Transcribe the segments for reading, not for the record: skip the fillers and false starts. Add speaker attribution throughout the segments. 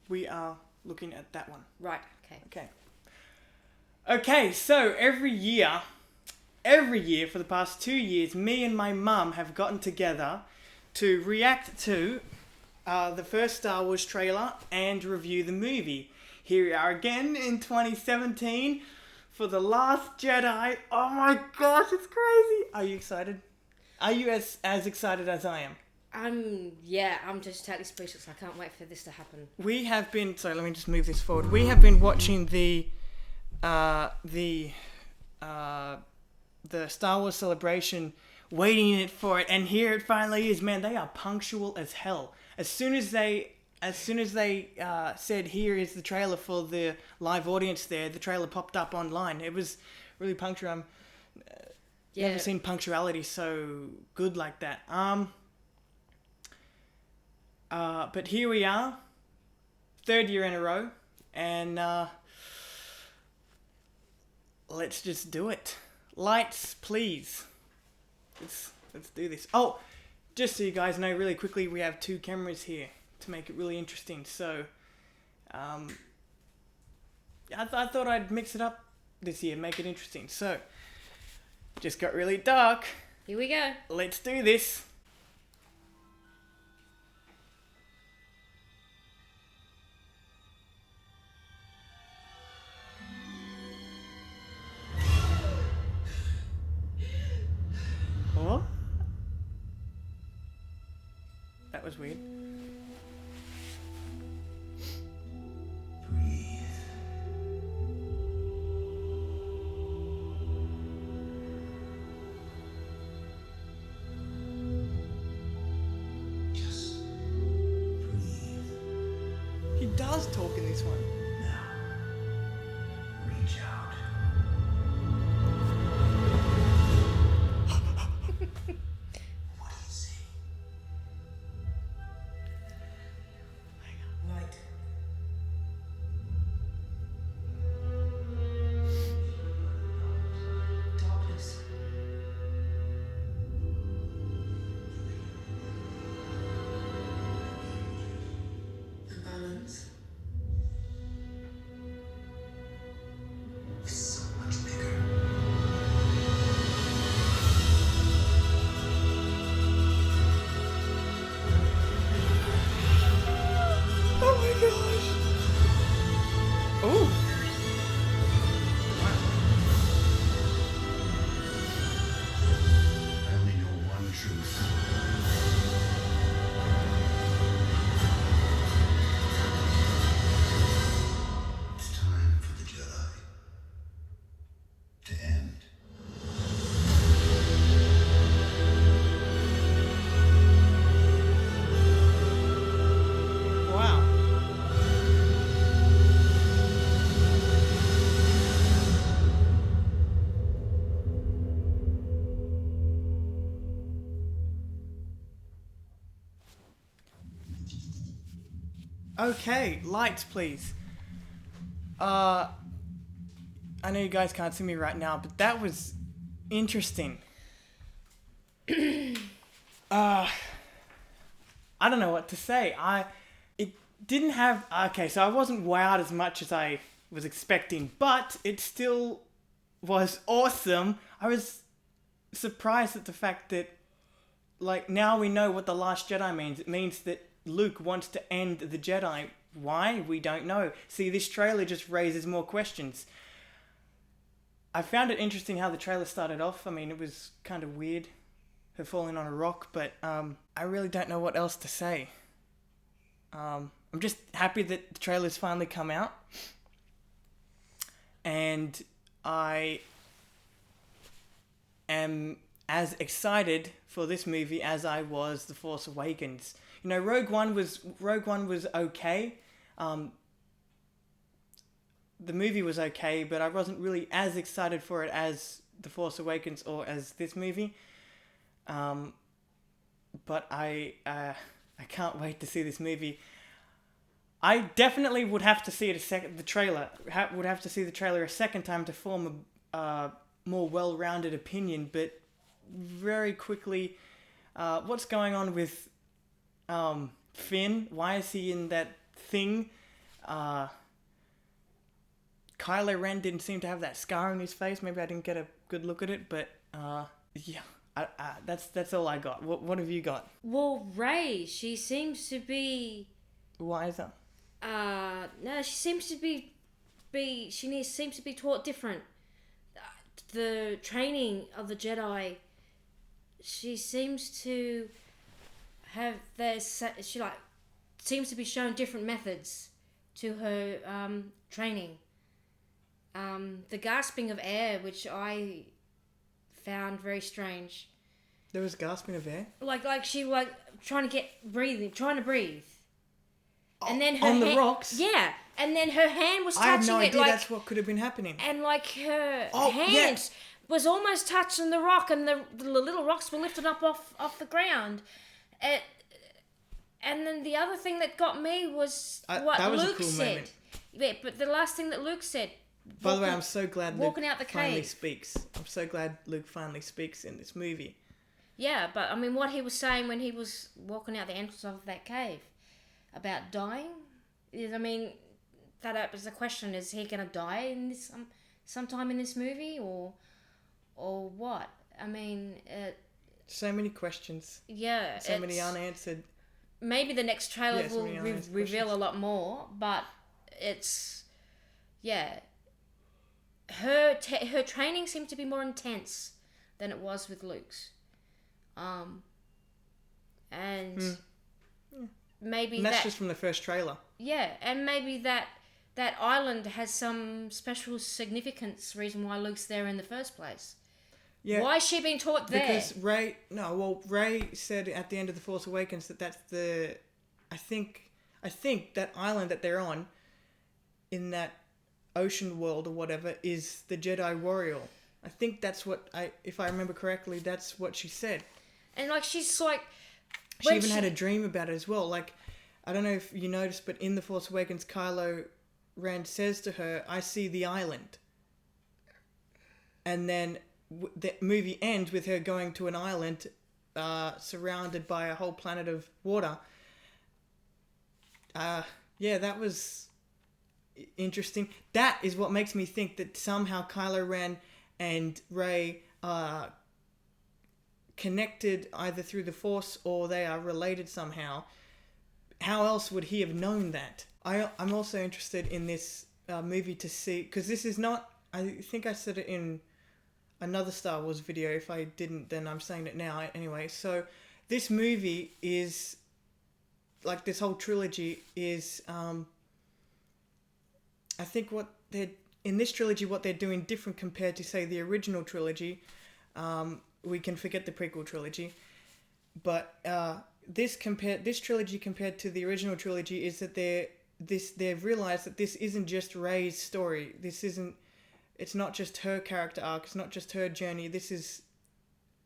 Speaker 1: We are looking at that one.
Speaker 2: Right,
Speaker 1: Okay, so every year for the past 2 years, me and my mum have gotten together to react to the first Star Wars trailer and review the movie. Here we are again in 2017 for The Last Jedi. Oh my gosh, it's crazy. Are you excited? Are you as excited as I am?
Speaker 2: I'm just totally speechless. I can't wait for this to happen.
Speaker 1: We have been, sorry, let me just move this forward. We have been watching the Star Wars celebration, waiting for it, and here it finally is. Man, they are punctual as hell. As soon as they said, here is the trailer for the live audience there, the trailer popped up online. It was really punctual. Never seen punctuality so good like that. But here we are, 3rd year in a row, and let's just do it. Lights, please. Let's do this. Oh, just so you guys know, really quickly, we have 2 cameras here to make it really interesting. So, I thought I'd mix it up this year, make it interesting. So, just got really dark.
Speaker 2: Here we go.
Speaker 1: Let's do this. What? That was weird.
Speaker 3: Breathe. Just breathe.
Speaker 1: He does talk in this one.
Speaker 3: Now, reach out. What do you see? Light. Darkness. The balance is so much bigger.
Speaker 1: Oh my gosh. Oh.
Speaker 3: I only know one truth. It's time for the Jedi to end.
Speaker 1: Wow. Okay, lights please. I know you guys can't see me right now, but that was interesting. I don't know what to say. It didn't have, okay, so I wasn't wowed as much as I was expecting, but it still was awesome. I was surprised at the fact that, like, now we know what the Last Jedi means. It means that Luke wants to end the Jedi. Why? We don't know. See, this trailer just raises more questions. I found it interesting how the trailer started off. I mean, it was kind of weird, her falling on a rock, but I really don't know what else to say. I'm just happy that the trailer's finally come out. And I am as excited for this movie as I was The Force Awakens. You know, Rogue One was okay. The movie was okay, but I wasn't really as excited for it as The Force Awakens or as this movie. But I can't wait to see this movie. I definitely would have to see it would have to see the trailer a second time to form a more well-rounded opinion. But very quickly, what's going on with Finn? Why is he in that thing? Kylo Ren didn't seem to have that scar on his face. Maybe I didn't get a good look at it, but yeah, that's all I got. What have you got?
Speaker 2: Well, Rey, she seems to be.
Speaker 1: Why is that?
Speaker 2: No, she seems to be seems to be taught different. The training of the Jedi. She seems to have she like seems to be shown different methods to her training. The gasping of air, which I found very strange.
Speaker 1: There was gasping of air?
Speaker 2: Like she trying to breathe. And then her
Speaker 1: on the rocks?
Speaker 2: Yeah. And then her hand was touching
Speaker 1: I had no idea
Speaker 2: like,
Speaker 1: that's what could have been happening.
Speaker 2: and like her hand
Speaker 1: yeah.
Speaker 2: was almost touching the rock, and the little rocks were lifted up off the ground. And then the other thing that got me was what
Speaker 1: that was
Speaker 2: Luke
Speaker 1: a cool
Speaker 2: said.
Speaker 1: moment.
Speaker 2: Yeah, but the last thing that Luke said.
Speaker 1: By the way, I'm so glad Luke
Speaker 2: walking out the
Speaker 1: finally
Speaker 2: cave.
Speaker 1: speaks. I'm so glad Luke finally speaks in this movie.
Speaker 2: Yeah, but I mean, what he was saying when he was walking out the entrance of that cave about dying is, I mean, that was the question: is he going to die in this sometime in this movie, or what? I mean,
Speaker 1: so many questions.
Speaker 2: Yeah,
Speaker 1: so many unanswered.
Speaker 2: Maybe the next trailer will reveal
Speaker 1: questions.
Speaker 2: a lot more, but it's her training seemed to be more intense than it was with Luke's. And maybe
Speaker 1: and that's just from the first trailer.
Speaker 2: Yeah, and maybe that island has some special significance, reason why Luke's there in the first place. Yeah. Why is she being taught there?
Speaker 1: Because Rey said at the end of The Force Awakens that's the... I think that island that they're on, in that ocean world or whatever, is the Jedi Warrior. I think that's what if I remember correctly, that's what she said.
Speaker 2: And like she's like...
Speaker 1: She even had a dream about it as well. Like, I don't know if you noticed, but in The Force Awakens, Kylo Ren says to her, "I see the island." And then the movie ends with her going to an island surrounded by a whole planet of water. Yeah, that was interesting. That is what makes me think that somehow Kylo Ren and Rey are connected either through the Force or they are related somehow. How else would he have known that? I'm also interested in this movie to see, because this is not... I think I said it in another Star Wars video. If I didn't, then I'm saying it now anyway. So this movie is... like this whole trilogy is... I think what they're... in this trilogy, what they're doing different compared to, say, the original trilogy... we can forget the prequel trilogy, but this trilogy compared to the original trilogy is that they've realized that this isn't just Rey's story. It's not just her character arc. It's not just her journey. This is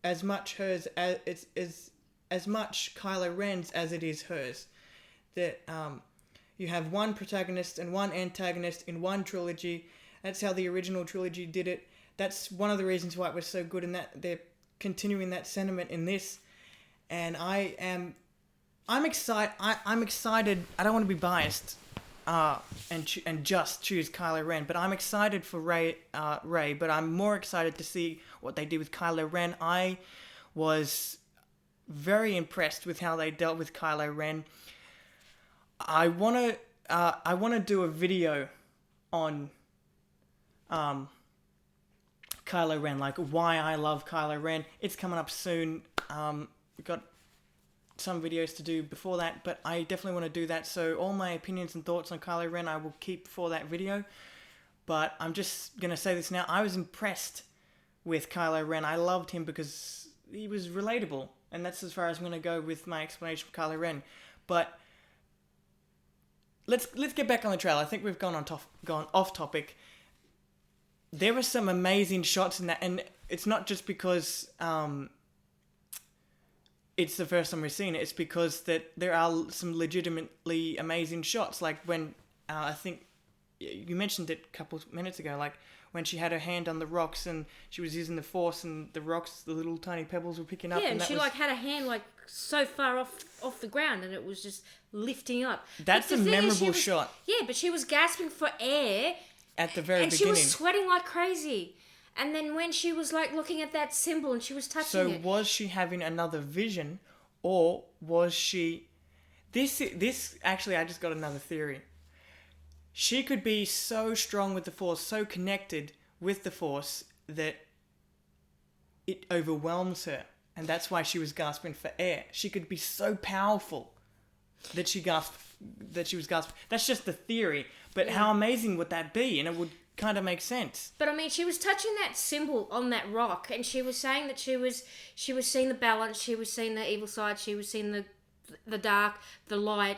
Speaker 1: as much hers as it's as much Kylo Ren's as it is hers. That you have one protagonist and one antagonist in one trilogy. That's how the original trilogy did it. That's one of the reasons why it was so good, and that they're continuing that sentiment in this. And I'm excited. I'm excited. I don't want to be biased, and just choose Kylo Ren, but I'm excited for Rey. But I'm more excited to see what they did with Kylo Ren. I was very impressed with how they dealt with Kylo Ren. I wanna do a video on Kylo Ren, like why I love Kylo Ren. It's coming up soon. We've got some videos to do before that, but I definitely want to do that. So all my opinions and thoughts on Kylo Ren I will keep for that video. But I'm just going to say this now. I was impressed with Kylo Ren. I loved him because he was relatable. And that's as far as I'm going to go with my explanation for Kylo Ren. But let's get back on the trail. I think we've gone off topic. There were some amazing shots in that, and it's not just because it's the first time we've seen it. It's because that there are some legitimately amazing shots, like when I think you mentioned it a couple of minutes ago, like when she had her hand on the rocks and she was using the force and the rocks, the little tiny pebbles were picking up.
Speaker 2: Yeah, and
Speaker 1: that
Speaker 2: she
Speaker 1: was,
Speaker 2: had a hand so far off the ground, and it was just lifting up.
Speaker 1: That's
Speaker 2: But
Speaker 1: a
Speaker 2: the thing is,
Speaker 1: memorable shot.
Speaker 2: Yeah, but she was gasping for air
Speaker 1: At the very
Speaker 2: and
Speaker 1: beginning.
Speaker 2: she was sweating like crazy. And then when she was looking at that symbol and she was touching
Speaker 1: So
Speaker 2: it.
Speaker 1: was she having another vision, or was she? This actually, I just got another theory. She could be so strong with the Force, so connected with the Force that it overwhelms her, and that's why she was gasping for air. She could be so powerful that she was gasping. That's just the theory, but how amazing would that be? And it would kind of make sense.
Speaker 2: But I mean, she was touching that symbol on that rock, and she was saying that she was seeing the balance, she was seeing the evil side, she was seeing the dark, the light,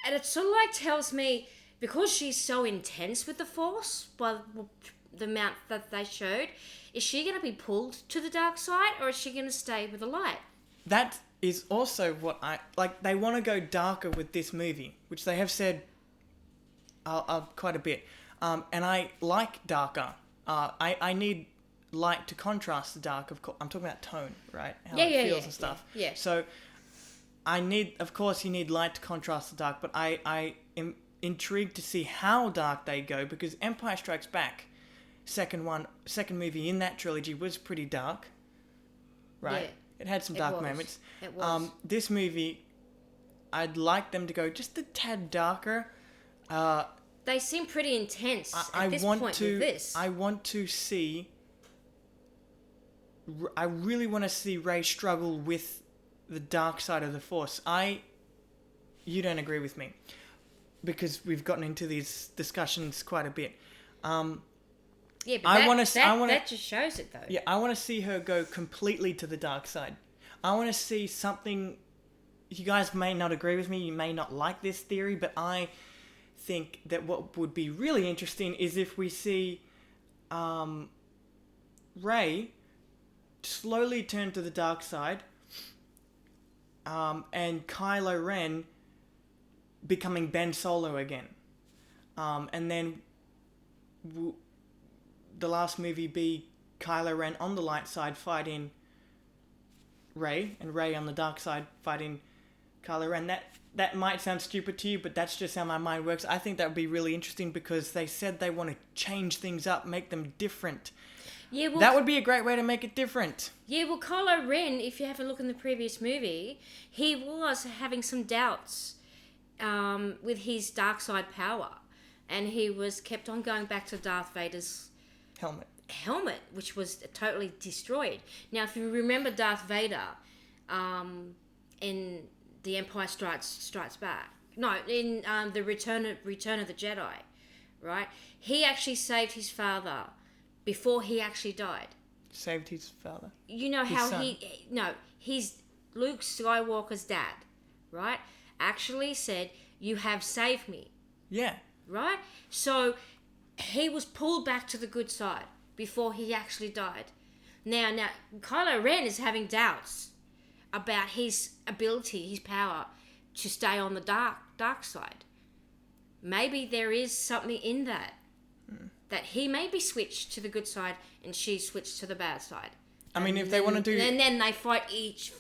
Speaker 2: and it sort of tells me, because she's so intense with the Force by the amount that they showed, is she going to be pulled to the dark side, or is she going to stay with the light?
Speaker 1: That is also what I like. They want to go darker with this movie, which they have said quite a bit. And I like darker. I need light to contrast the dark. Of course, I'm talking about tone, right? How it feels and stuff.
Speaker 2: Yeah.
Speaker 1: So of course, you need light to contrast the dark. But I am intrigued to see how dark they go, because Empire Strikes Back, second movie in that trilogy, was pretty dark, right?
Speaker 2: Yeah,
Speaker 1: it had some dark moments.
Speaker 2: It was.
Speaker 1: This movie, I'd like them to go just a tad darker.
Speaker 2: They seem pretty intense at this
Speaker 1: want
Speaker 2: point
Speaker 1: to,
Speaker 2: with this.
Speaker 1: I want to see. I really want to see Rey struggle with the dark side of the Force. You don't agree with me, because we've gotten into these discussions quite a bit.
Speaker 2: Yeah, but that just shows it, though.
Speaker 1: Yeah, I want to see her go completely to the dark side. I want to see something. You guys may not agree with me. You may not like this theory, but I think that what would be really interesting is if we see Rey slowly turn to the dark side, and Kylo Ren becoming Ben Solo again, and then the last movie be Kylo Ren on the light side fighting Rey, and Rey on the dark side fighting Kylo Ren. That might sound stupid to you, but that's just how my mind works. I think that would be really interesting, because they said they want to change things up, make them different.
Speaker 2: Yeah, well,
Speaker 1: that would be a great way to make it different.
Speaker 2: Yeah, well, Kylo Ren, if you have a look in the previous movie, he was having some doubts with his dark side power, and he was kept on going back to Darth Vader's helmet, which was totally destroyed. Now, if you remember Darth Vader in The Empire Strikes Back, no, in the Return of the Jedi, right? He actually saved his father before he actually died.
Speaker 1: Saved his father?
Speaker 2: You know how he's Luke Skywalker's dad, right? Actually said, "You have saved me."
Speaker 1: Yeah.
Speaker 2: Right? So he was pulled back to the good side before he actually died. Now Kylo Ren is having doubts about his ability, his power to stay on the dark side. Maybe there is something in that. That he may be switched to the good side and she switched to the bad side.
Speaker 1: I mean, if they want to do...
Speaker 2: And then they fight each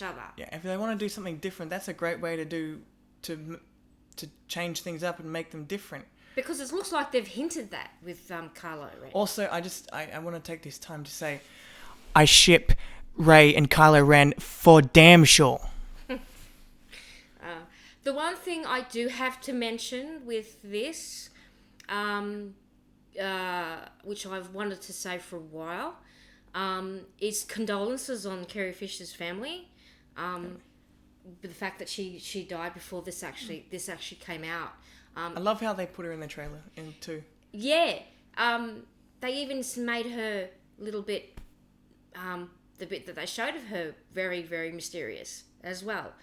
Speaker 2: other.
Speaker 1: Yeah, if they want to do something different, that's a great way to change things up and make them different.
Speaker 2: Because it looks like they've hinted that with Kylo Ren.
Speaker 1: Also, I want to take this time to say, I ship Rey and Kylo Ren for damn sure.
Speaker 2: The one thing I do have to mention with this... which I've wanted to say for a while, is condolences on Carrie Fisher's family. The fact that she died before this actually came out.
Speaker 1: I love how they put her in the trailer too.
Speaker 2: Yeah. They even made her little bit, the bit that they showed of her, very, very mysterious as well.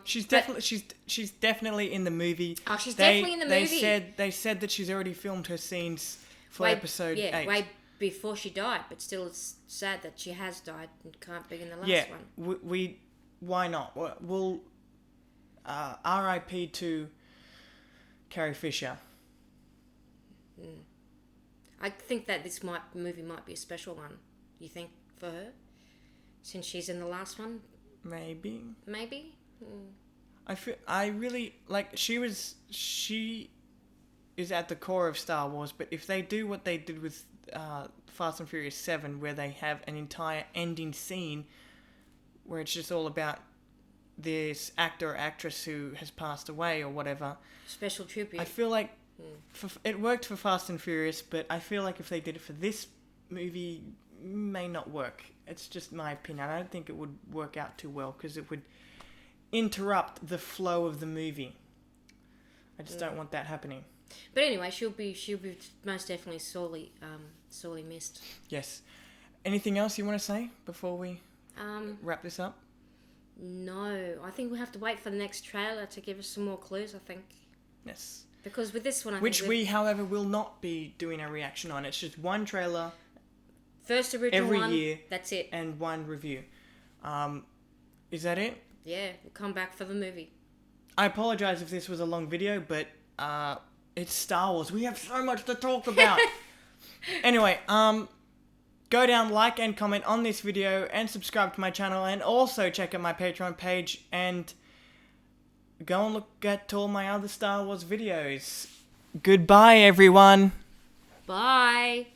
Speaker 1: She's definitely in the movie.
Speaker 2: Oh, she's definitely in the movie.
Speaker 1: They said that she's already filmed her scenes for episode 8.
Speaker 2: Way before she died, but still it's sad that she has died and can't be in the last one.
Speaker 1: We why not? We'll R.I.P. to Carrie Fisher.
Speaker 2: I think that this movie might be a special one. You think for her, since she's in the last one?
Speaker 1: Maybe. I really like. She is at the core of Star Wars, but if they do what they did with Fast and Furious 7, where they have an entire ending scene where it's just all about this actor or actress who has passed away or whatever.
Speaker 2: Special tribute.
Speaker 1: I feel like it worked for Fast and Furious, but I feel like if they did it for this movie, may not work. It's just my opinion. I don't think it would work out too well because it would interrupt the flow of the movie. I just don't want that happening.
Speaker 2: But anyway, she'll be most definitely sorely missed.
Speaker 1: Yes. Anything else you want to say before we wrap this up?
Speaker 2: No, I think we'll have to wait for the next trailer to give us some more clues, I think.
Speaker 1: Yes.
Speaker 2: Because with this one,
Speaker 1: Which we, however, will not be doing a reaction on. It's just one trailer.
Speaker 2: First original
Speaker 1: every
Speaker 2: one,
Speaker 1: year.
Speaker 2: That's it.
Speaker 1: And one review. Is that it?
Speaker 2: Yeah, we'll come back for the movie.
Speaker 1: I apologise if this was a long video, but it's Star Wars. We have so much to talk about. Anyway, go down, like and comment on this video and subscribe to my channel, and also check out my Patreon page and go and look at all my other Star Wars videos. Goodbye, everyone.
Speaker 2: Bye.